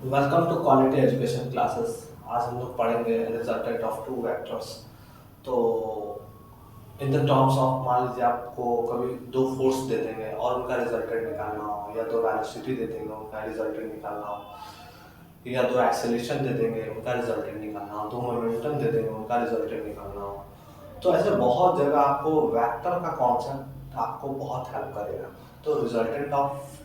Welcome to quality education classes. आज हम लोग पढ़ेंगे रिजल्टेंट ऑफ टू वेक्टर्स। तो इन द टर्म्स ऑफ, मान लीजिए आपको कभी दो फोर्स दे देंगे और उनका रिजल्टेंट निकालना हो, या दो वेलोसिटी दे देंगे उनका रिजल्टेंट निकालना हो, या दो एक्सेलरेशन दे देंगे उनका रिजल्टेंट निकालना हो, दो मोमेंटम दे देंगे उनका रिजल्टेंट निकालना हो। तो ऐसे बहुत जगह आपको वेक्टर का कॉन्सेप्ट आपको बहुत हेल्प करेगा। तो रिजल्टेंट ऑफ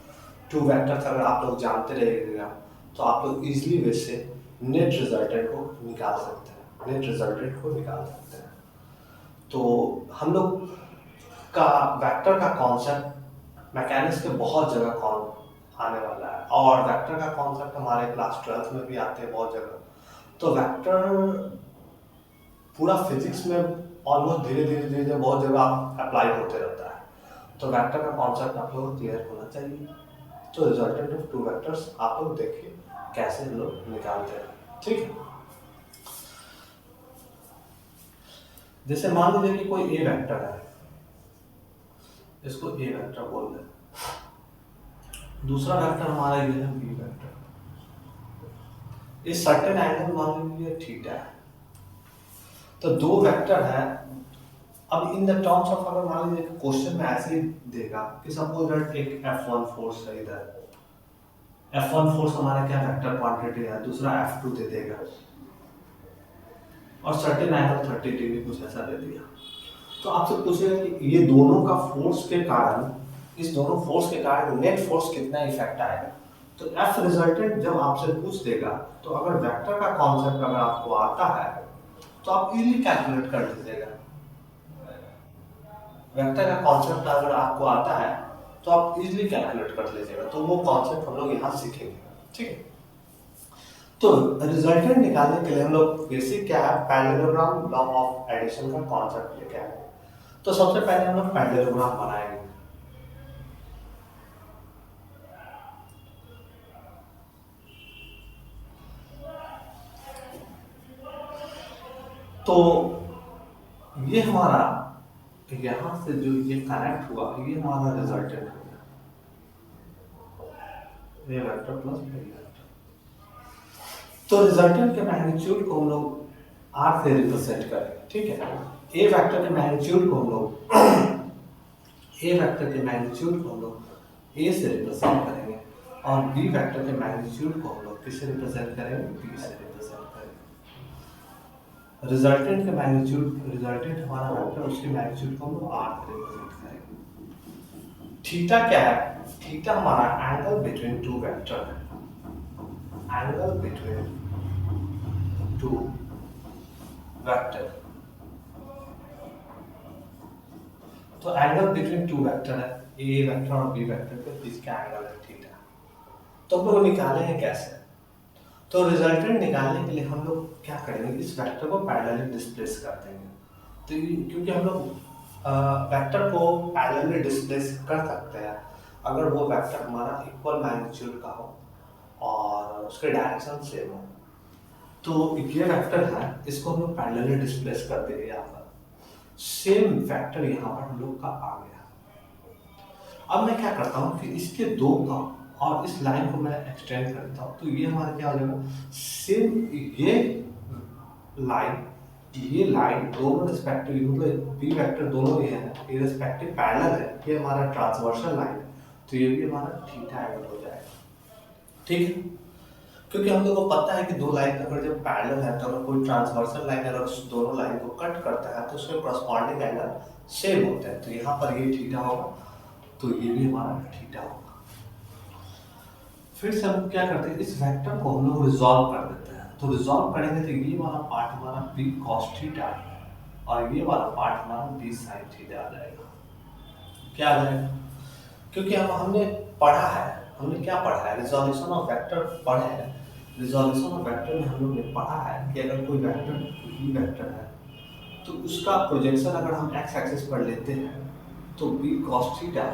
टू वेक्टर्स अगर आप लोग जानते रहिएगा तो आप लोग इजीली वे से नेट रिजल्टेंट को निकाल सकते हैं, नेट रिजल्टेंट को निकाल सकते हैं। तो हम लोग का वेक्टर का कॉन्सेप्ट मैकेनिक्स के बहुत जगह कौन आने वाला है, और वेक्टर का कॉन्सेप्ट हमारे क्लास 12th में भी आते हैं बहुत जगह। तो वेक्टर पूरा फिजिक्स में ऑलमोस्ट धीरे धीरे धीरे धीरे बहुत जगह अप्लाई होते रहता है। तो वेक्टर का कॉन्सेप्ट आप लोगों को क्लियर होना चाहिए। तो रिजल्टेंट ऑफ टू वेक्टर्स आप लोग देखिए कैसे हम लोग निकालते हैं, ठीक है। जैसे मान लीजिए कि कोई ए वेक्टर है, इसको ए वेक्टर बोल दें। दूसरा वेक्टर हमारा ये है बी वेक्टर। इस सर्टेन एंगल मान लीजिए थीटा है। तो दो वेक्टर है। अब इन द टर्म्स ऑफ, अगर मान लीजिए क्वेश्चन में ऐसे ही देगा कि सपोज दैट एक F1 फोर्स है इधर। F1 फोर्स हमारा क्या वेक्टर क्वांटिटी है, दूसरा F2 दे देगा और सर्टेन एंगल 30 डिग्री कुछ ऐसा दे दिया। तो आपसे पूछेगा कि ये दोनों का फोर्स के कारण, इस दोनों फोर्स के कारण नेट फोर्स कितना इफेक्ट आएगा। तो एफ रिजल्टेंट जब आपसे पूछ देगा, तो अगर वेक्टर का कॉन्सेप्ट अगर आपको आता है तो आप इजीली कैलकुलेट कर लीजिएगा। वेक्टर का कॉन्सेप्ट अगर आपको आता है तो आप इजीली कैलकुलेट कर लीजिएगा। तो वो कॉन्सेप्ट हम लोग यहाँ सीखेंगे, ठीक है। तो रिजल्टेंट निकालने के लिए हम लोग बेसिक क्या है, पैरेललोग्राम लॉ ऑफ एडिशन का कॉन्सेप्ट लेके आए। तो सबसे पहले हम लोग पैरेललोग्राम बनाएंगे। तो ये हमारा यहां से जो ये कनेक्ट हुआ, ये हमारा रिजल्टेंट हो गया, ये वेक्टर प्लस बी वेक्टर। तो रिजल्टेंट के मैग्नीट्यूड को हम लोग आर से रिप्रेजेंट करेंगे, ठीक है। ए वेक्टर के मैग्नीट्यूड को हम लोग ए वेक्टर के मैग्नीट्यूड को हम लोग ए से रिप्रेजेंट करेंगे, और बी वेक्टर के मैग्नीट्यूड को हम लोग किससे रिप्रेजेंट करेंगे, बी से रिप्रेजेंट करेंगे। रिजल्टेंट के मैग्नीट्यूड, रिजल्टेंट हमारा वेक्टर, उसके मैग्नीट्यूड को हम लोग आर से रिप्रेजेंट करेंगे। थीटा क्या है, थीटा हमारा एंगल बिटवीन टू वेक्टर है, एंगल बिटवीन टू वेक्टर। तो एंगल बिटवीन टू वेक्टर है, ए वेक्टर और बी वेक्टर के बीच का एंगल है थीटा। तो हम लोग निकालेंगे कैसे। तो रिजल्टेंट निकालने के लिए हम लोग क्या करेंगे, इस वेक्टर को पैरेलली डिस्प्लेस कर देंगे। तो क्योंकि हम लोग वेक्टर को पैरेलली डिस्प्लेस कर सकते हैं अगर वो वेक्टर हमारा इक्वल मैग्नीट्यूड का हो और उसके डायरेक्शन सेम हो। तो ये वेक्टर है, इसको हम लोग पैरेलली डिस्प्लेस कर देंगे यहाँ पर। सेम वेक्टर यहाँ पर हम लोग का आ गया। अब मैं क्या करता हूँ कि इसके दो का और इस लाइन को मैं एक्सटेंड कर देता हूँ। तो ये हमारा क्या हो जाएगा, सेम लाइन ये लाइन दोनों रिस्पेक्टिव, मतलब बी वेक्टर दोनों ये है, ये रिस्पेक्टिव पैरेलल है, ये हमारा ट्रांसवर्सल लाइन है। तो ये भी हमारा थीटा एंगल हो जाएगा, ठीक है। क्योंकि हम लोग को पता है कि दो लाइन अगर जब पैरेलल है, तो अगर कोई ट्रांसवर्सल लाइन अगर उस दोनों लाइन को कट करता है तो उसके कॉरस्पॉन्डिंग एंगल सेम होते हैं। तो यहाँ पर ये थीटा होगा, तो ये भी हमारा थीटा होगा। फिर से हम क्या करते हैं, इस वेक्टर को हम लोग रिजॉल्व कर देते हैं। तो रिजॉल्व करेंगे तो ये वाला पार्ट हमारा बी कॉस थीटा और ये वाला पार्ट हमारा बी साइन थीटा आ जाएगा। क्या आ जाएगा, क्योंकि हमने पढ़ा है, हमने क्या पढ़ा है, रिजोल्यूशन ऑफ वेक्टर पढ़े हैं। रिजोल्यूशन ऑफ वेक्टर में हम लोग ने पढ़ा है कि अगर कोई वेक्टर बी वेक्टर है तो उसका प्रोजेक्शन अगर हम एक्स एक्सिस पर लेते हैं तो बी कॉस थीटा,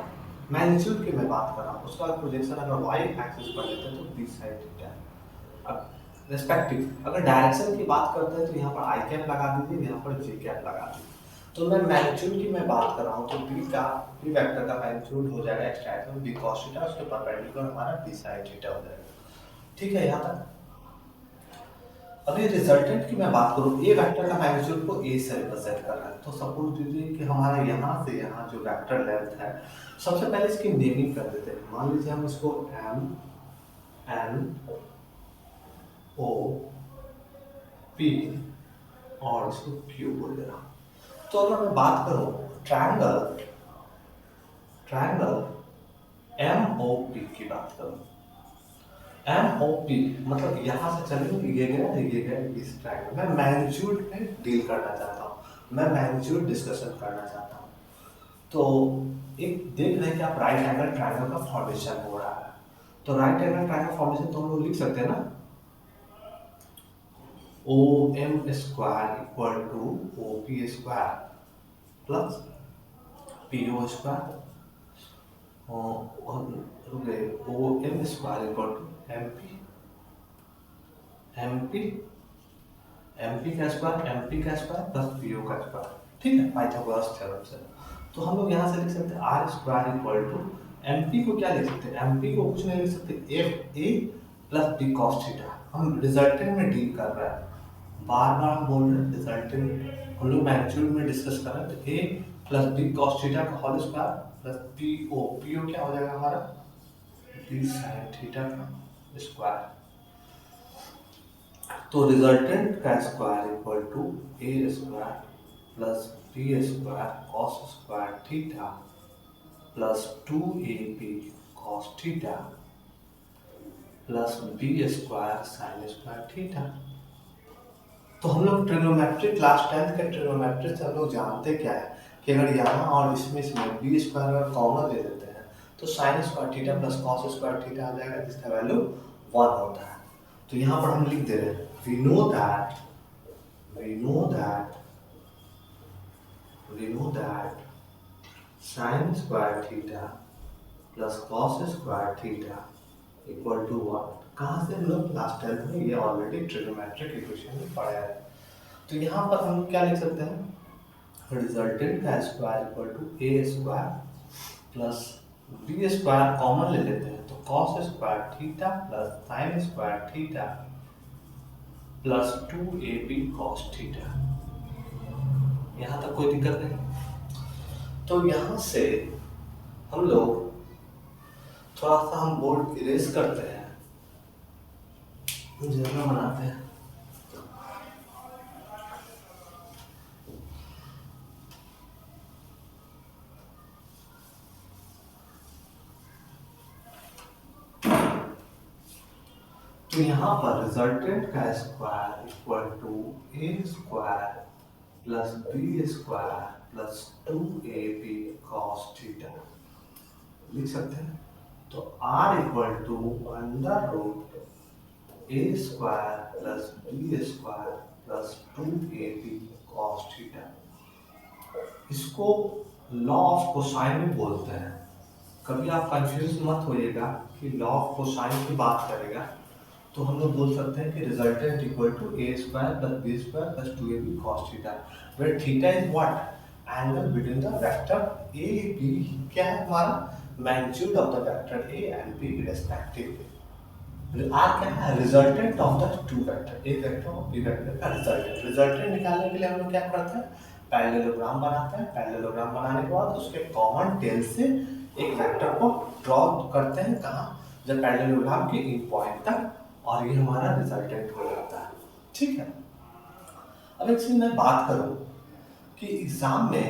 मैग्नीट्यूड की मैं बात कर रहा हूँ, उसका प्रोजेक्शन अगर वाई एक्सिस पर लेते हैं तो बी साइन थीटा। अब रेस्पेक्टिव अगर डायरेक्शन की बात करते हैं तो यहाँ पर आई कैप लगा दीजिए, यहाँ पर जे कैप लगा दीजिए। तो मैं मैग्नीट्यूड की मैं बात कर रहा हूँ, तो बी वेक्टर का मैग्नीट्यूड हो जाएगा x direction b cos theta, उसके परपेंडिकुलर हमारा बी साइन थीटा हो जाएगा। ठीक है यहाँ तक। अभी रिजल्टेंट की मैं बात करूँ, ए वेक्टर का मैग्नीट्यूड को ए से रिप्रेजेंट कर रहा है, तो सपोज कीजिए कि हमारा यहाँ से यहाँ जो वेक्टर लेंथ है, सबसे पहले इसकी नेमिंग कर देते हैं। मान लीजिए हम इसको एम एन ओ पी और इसको क्यू बोल दे रहा हूँ। तो अगर मैं बात करूँ ट्रायंगल एम ओ पी की बात करूँ, एम ओ पी मतलब यहाँ से चलेंगे ये गया इस ट्रायंगल में मैग्नीट्यूड में डील करना चाहता हूँ, मैं मैग्नीट्यूड डिस्कशन करना चाहता हूँ। तो एक देख रहे हैं कि आप राइट एंगल ट्रायंगल का फॉर्मेशन हो रहा है, तो राइट एंगल ट्रायंगल फॉर्मेशन तो हम लोग लिख सकते हैं ना, O M square equal to O P square plus P O square और O M square equal to M P का स्क्वायर प्लस पी ओ का स्क्वायर, ठीक है, पाइथागोरस थ्योरम से। तो हम लोग यहाँ से लिख सकते हैं r square equal to M P को क्या लिख सकते हैं, एम पी को कुछ नहीं लिख सकते, f a plus b cos theta. हम रिजल्टेंट में डील कर रहे हैं, बार बार हम बोल रहे हैं रिजल्टेंट हम लोग मैग्नीट्यूड में डिस्कस कर रहे हैं, तो a plus b cos theta का whole square plus P O क्या हो जाएगा हमारा बी साइन थीटा का स्क्वायर। तो रिजल्टेंट का square equal to a square plus B square cos square theta plus 2ab cos theta plus B square sine square theta. तो हम लोग ट्रिग्नोमेट्री क्लास 10 के ट्रिग्नोमेट्री से हम लोग जानते क्या है कि अगर यहाँ और इसमें बी स्क्वायर अगर कॉमन ले लेते हैं तो sine square theta plus cos square theta आ जाएगा, जिसका वैल्यू 1 होता है। तो यहाँ पर हम लिख दे रहे हैं we know that sin square theta plus cos square theta equal to 1। कहाँ से हम लोग क्लास 10 में ये ऑलरेडी ट्रिग्नोमेट्रिक इक्वेशन में पढ़ा है। तो यहाँ पर हम क्या लिख सकते हैं, रिजल्टेंट का square equal to a square plus B square common ले लेते हैं, तो cos square theta plus sine square theta plus 2ab cos theta. यहाँ तक कोई दिक्कत नहीं। तो यहाँ से हम लोग थोड़ा सा हम बोर्ड इरेज करते हैं, जगह बनाते हैं। तो यहाँ पर रिजल्टेंट का square equal to a square plus B square plus 2ab cos theta लिख सकते हैं। तो r equal to under root A square plus B square plus 2ab cos theta. इसको लॉ ऑफ कोसाइन में बोलते हैं। कभी आप कंफ्यूज मत होइएगा कि लॉ ऑफ कोसाइन की बात करेगा तो हम लोग बोल सकते हैं कि resultant equal to a square plus B square plus 2ab cos theta, where theta is what, angle between the vector a b, क्या है हमारा magnitude of the vector A and b respectively. R क्या है, resultant of the two vector, a vector और b vector का resultant निकालने के लिए हम लोग क्या करते हैं, पैरेललोग्राम बनाते हैं। पैरेललोग्राम बनाने के बाद उसके कॉमन टेल से एक वेक्टर को ड्रॉ करते हैं, कहाँ, जब पैरेललोग्राम के इन पॉइंट तक, और ये हमारा रिजल्टेंट हो जाता है, ठीक है। अब एक चीज मैं बात करूं कि एग्जाम में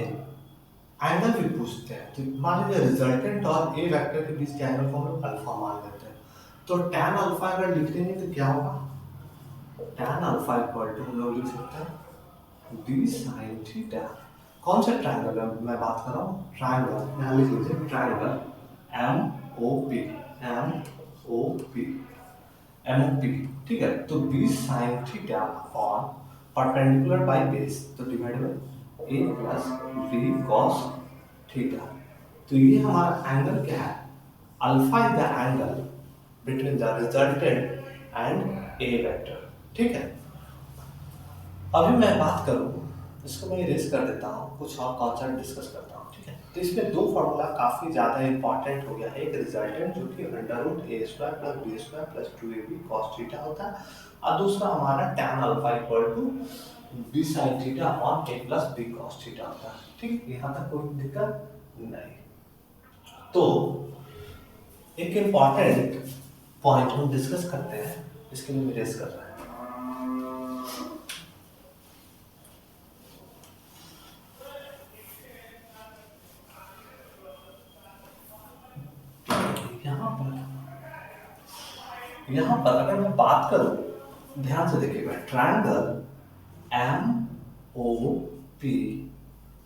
एंगल भी पूछते हैं, तो मान लीजिए रिजल्टेंट और ए वेक्टर के बीच के एंगल को हम लोग अल्फा मान लेते हैं, तो tan अल्फा अगर लिख देंगे तो क्या होगा, tan अल्फा इक्वल टू हम लोग लिख सकते हैं b sin थीटा। कौन सा ट्रायंगल मैं बात कर रहा हूँ, ट्रायंगल, यहाँ लिख लीजिए ट्रायंगल MOP, ठीक है। तो b sin theta upon perpendicular by base, तो divide by a plus b cos theta. तो ये हमारा एंगल क्या है, alpha is the angle between the resultant and A vector, ठीक है। अभी मैं बात करूँ, इसको मैं इरेज कर देता हूँ, कुछ और कॉन्सेप्ट डिस्कस करता हूँ, ठीक है। तो इसमें दो फॉर्मूला काफी ज्यादा इंपॉर्टेंट हो गया, एक रिजल्टेंट जो कि अंडर रूट ए square plus B square plus 2ab cos theta होता है, और दूसरा हमारा tan alpha equal to B sine theta upon A plus B cos theta होता है। ठीक, यहाँ तक कोई दिक्कत नहीं। तो एक इंपॉर्टेंट पॉइंट हम डिस्कस करते हैं, इसके लिए मैं रेस कर रहा है। यहाँ पर अगर मैं बात करूं, ध्यान से देखिएगा, triangle M O P,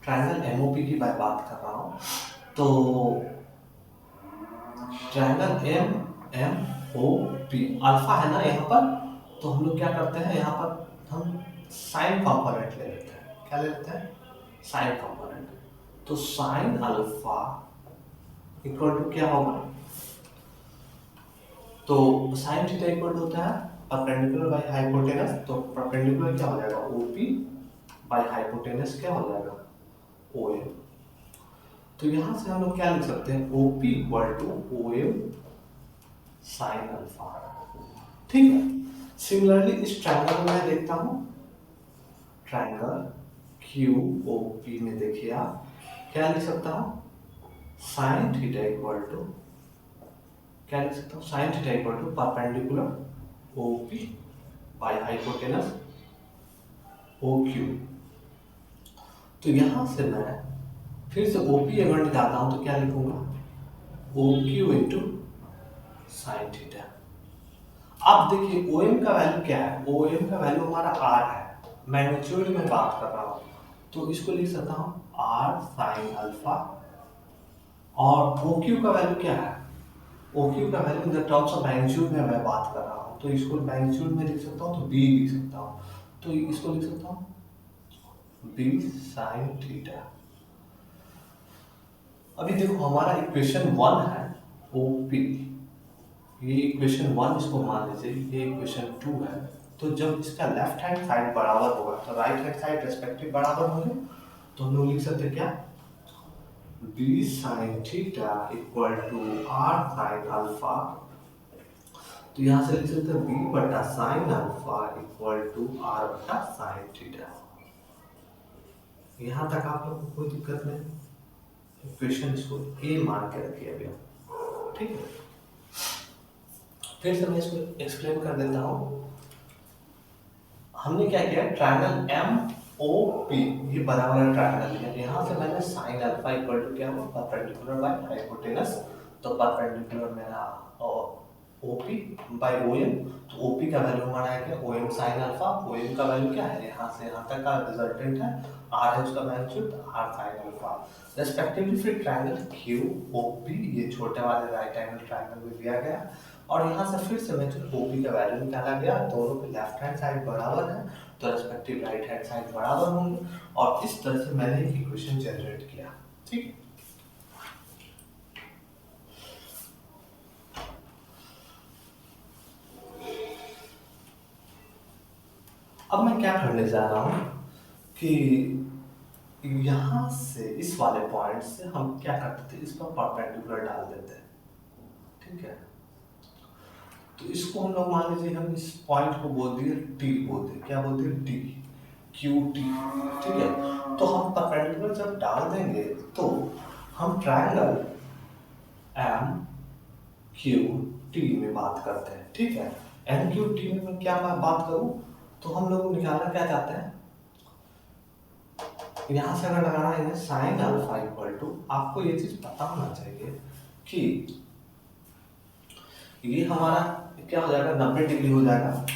triangle M O P की मैं बात कर रहा हूं, तो triangle M M O P alpha है ना यहाँ पर, तो हम लोग क्या करते हैं, यहाँ पर हम साइन कंपोनेंट ले लेते हैं। क्या ले लेते हैं? Sign component. तो साइन अल्फा इक्वल टू क्या होगा, तो साइन थीटा इक्वल टू होता है परपेंडिकुलर बाय हाइपोटेनस, तो परपेंडिकुलर क्या हो जाएगा, ओपी बाय हाइपोटेनस क्या हो जाएगा, ओएम। तो यहां से हम लोग क्या लिख सकते हैं, OP equal to OM sine alpha. ठीक है। सिमिलरली इस ट्रायंगल में मैं देखता हूं, ट्रायंगल क्यू ओ पी में देखिए आप क्या लिख सकता हूं, साइन थीटा इक्वल टू क्या लिख सकता हूँ, sine theta equal to perpendicular OP by hypotenuse O Q. तो यहां से मैं फिर से ओपी अगर निकालता हूं तो क्या लिखूंगा, O Q into sine theta. अब देखिए ओएम का वैल्यू क्या है, ओएम का वैल्यू हमारा आर है, मैग्नीट्यूड में बात कर रहा हूं, तो इसको लिख सकता हूं आर साइन अल्फा, और ओ क्यू का वैल्यू क्या है, OQ का value in the terms of magnitude में मैं बात कर रहा हूँ, तो इसको मैग्नीट्यूड में लिख सकता हूँ, तो B लिख सकता हूँ, तो इसको लिख सकता हूँ B sin थीटा। अभी देखो हमारा इक्वेशन 1 है OP, ये इक्वेशन 1 इसको मान लीजिए, ये इक्वेशन 2 है, तो जब इसका लेफ्ट हैंड साइड बराबर होगा तो राइट हैंड साइड रेस्पेक्टिव बराबर होंगे, तो हम लोग लिख सकते हैं क्या, b sin theta equal to r sin alpha, तो यहां से लिख सकते हैं b बटा sin alpha equal to r बटा sin थीटा। यहां तक आप लोगों को कोई दिक्कत नहीं, इक्वेशन इसको a मान के रखिए अभी, ठीक है। फिर से मैं इसको एक्सप्लेन कर देता हूं। हमने क्या किया, ट्रायंगल एम ओ पी ये बराबर है ट्रायंगल है, यहाँ से मैंने साइन अल्फा इक्वल टू क्या हुआ, परपेंडिकुलर बाय हाइपोटेनस, तो परपेंडिकुलर मेरा ओपी बाय ओएम, तो ओपी का वैल्यू हमारा है क्या, ओएम साइन अल्फा, ओएम का वैल्यू क्या है, यहाँ से यहाँ तक का रिजल्टेंट है आर है उसका magnitude, r sine alpha respectively. फिर ट्रायंगल क्यू ओ पी ये छोटे वाले राइट एंगल ट्रायंगल में दिया गया, और यहाँ से फिर से मैं ओपी का वैल्यू निकाला गया, दोनों के लेफ्ट हैंड साइड बराबर है तो रेस्पेक्टिव राइट हैंड साइड बराबर होंगे, और इस तरह से मैंने एक इक्वेशन जनरेट किया। ठीक है, अब मैं क्या करने जा रहा हूं कि यहां से इस वाले पॉइंट से हम क्या करते थे, इस पर परपेंडिकुलर डाल देते हैं। ठीक है, तो इसको हम लोग मान लीजिए हम इस पॉइंट को बोल दिए टी, बोल दिए क्या, बोल दिए टी, क्यू टी। ठीक है, तो हम परपेंडिकुलर जब डाल देंगे तो हम ट्रायंगल एम क्यू टी में बात करते हैं। ठीक है, एम क्यू टी में मैं क्या बात करूं, तो हम लोग निकालना क्या चाहते हैं, यहां से अगर लगाना है साइन अल्फा इक्वल टू, आपको ये चीज पता होना चाहिए कि ये हमारा क्या हो जाएगा, 90 डिग्री हो जाएगा,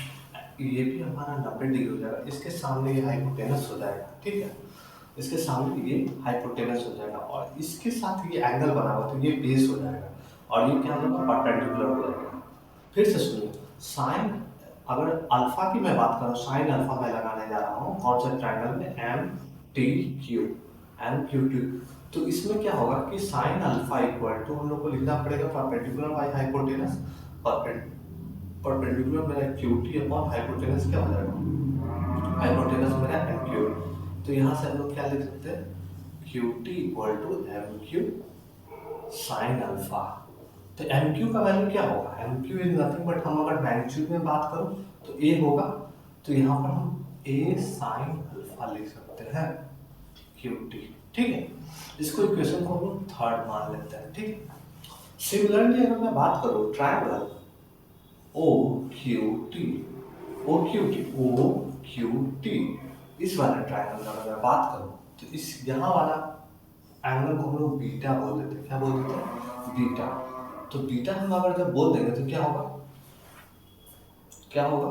ये भी हमारा 90 डिग्री हो जाएगा, इसके सामने ये हाइपोटेनस हो जाएगा। ठीक है, इसके सामने ये हाइपोटेनस हो जाएगा, और इसके साथ ये एंगल बना हुआ तो ये बेस हो जाएगा, और ये क्या हो जाएगा, परपेंडिकुलर हो जाएगा। फिर से सुनिए, साइन अगर अल्फा की मैं बात करूं, साइन अल्फा मैं लगाने जा रहा हूं कौन से ट्रायंगल में, M T Q, M Q T, तो इसमें क्या होगा कि साइन अल्फा इक्वल टू हम लोग को लिखना पड़ेगा परपेंडिकुलर बाय हाइपोटेनस, परपेंडिकुलर मेरा क्यू टी अपॉन हाइपोटेनस क्या हो जाएगा, हाइपोटेनस मेरा एम क्यू, तो यहाँ से हम लोग क्या लिख सकते हैं, Q T equal to M Q sine alpha. तो एम क्यू का वैल्यू क्या होगा, M Q is nothing but, हम अगर मैग्नीट्यूड में बात करूं तो ए होगा, तो यहाँ पर हम ए साइन अल्फा लिख सकते हैं क्यू टी। ठीक है, इसको इक्वेशन को हम लोग थर्ड मान लेते हैं। ठीक है, सिमिलरली अगर मैं बात करूं triangle O Q T, O Q T, O Q T, इस वाले ट्रायंगल का अगर मैं बात करूं तो इस यहाँ वाला एंगल को हम लोग बीटा बोल देते हैं। क्या बोल देते हैं, बीटा। तो बीटा हम अगर जब बोल देंगे तो क्या होगा, क्या होगा,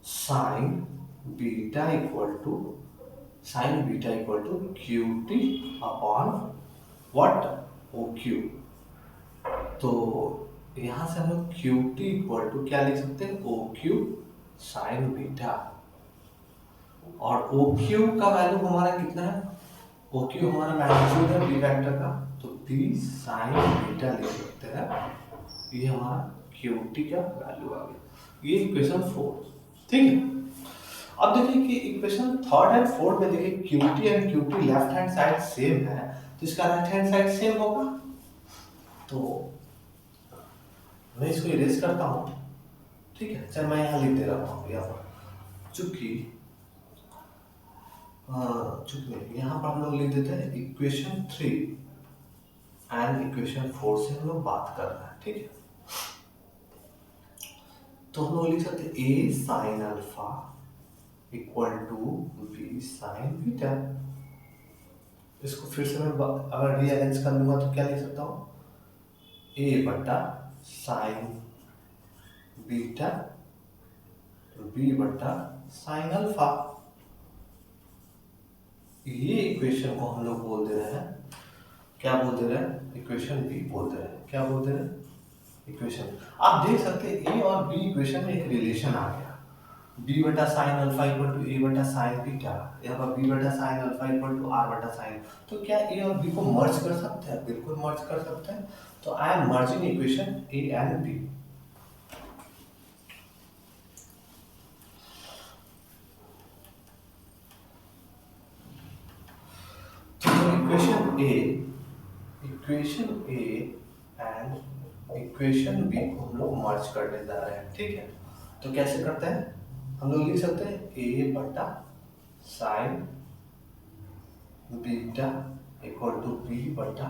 sine beta equal to, sine beta equal to Q T upon what, O Q. तो यहां से हम लोग क्यू टी इक्वल टू क्या लिख सकते हैं, ओ क्यू साइन बीटा। और ओ क्यू का वैल्यू हमारा कितना है, ओ क्यू हमारा मैग्नीट्यूड है बी वेक्टर का, तो बी साइन बीटा लिख सकते हैं। ये हमारा क्यू टी का वैल्यू आ गया। ये इक्वेशन 4। ठीक है, अब देखिए कि इक्वेशन थर्ड एंड फोर्थ में देखिए Q T and Q T left hand side same है, तो इसका राइट हैंड साइड सेम होगा। तो मैं इसको इरेज करता हूँ। ठीक है, चल मैं यहाँ लिख दे रहा हूँ, यहाँ पर चूंकि यहाँ पर हम लोग लिख देते हैं इक्वेशन 3 एंड इक्वेशन 4 से हम लोग बात कर रहे हैं। ठीक है, तो हम लोग लिख सकते हैं A sine alpha equal to B sine beta. इसको फिर से मैं अगर रीअरेंज कर लूंगा तो क्या लिख सकता हूँ, ए बटा साइन बीटा बी बटा साइन अल्फा। ये इक्वेशन को हम लोग बोल दे रहे हैं, क्या बोल दे रहे हैं, इक्वेशन बी बोल दे रहे हैं। क्या बोल दे रहे हैं, इक्वेशन। आप देख सकते हैं ए और बी इक्वेशन में एक रिलेशन आ गया, बी बटा sine alpha equal to a बटा साइन बीटा, यहाँ पर बी बटा sine alpha equal to are बटा साइन। तो क्या ए और बी को मर्ज कर सकते हैं, बिल्कुल मर्ज कर सकते हैं। तो I am merging equation a and b. Equation a and equation b को हम लोग मर्ज करने जा रहे हैं। ठीक है, तो कैसे करते हैं, हम लोग लिख सकते हैं ए बटा sine beta equal to B बटा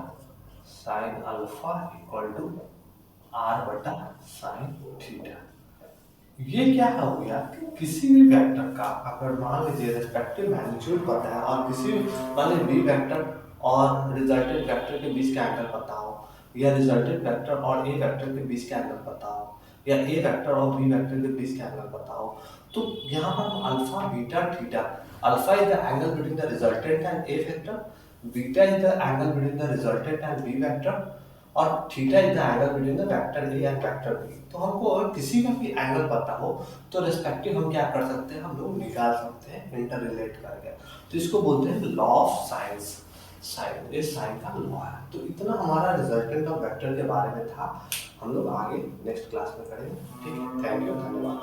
sine alpha equal to are बटा साइन थीटा। ये क्या हो गया, किसी भी वेक्टर का अगर मान लीजिए रेस्पेक्टिव मैग्नीट्यूड पता है और किसी मान लीजिए बी वेक्टर और रिजल्टेंट वेक्टर के बीच का एंगल पता हो, या रिजल्टेंट वेक्टर और ए वेक्टर के बीच का एंगल पता हो, या ए वेक्टर और बी वेक्टर के बीच का एंगल पता हो, तो यहाँ पर हम alpha beta theta, alpha is the angle between the resultant and A vector, beta is the angle between the resultant and B vector, और theta is the angle between the vector A and vector B. तो हमको अगर किसी का भी angle पता हो तो रेस्पेक्टिव हम क्या कर सकते हैं, हम लोग निकाल सकते हैं इंटर रिलेट करके। तो इसको बोलते हैं लॉ ऑफ साइंस, साइन, ये साइन का लॉ है। तो इतना हमारा रिजल्टेंट ऑफ वेक्टर के बारे में था, हम लोग आगे नेक्स्ट क्लास में करेंगे। ठीक है, थैंक यू, धन्यवाद।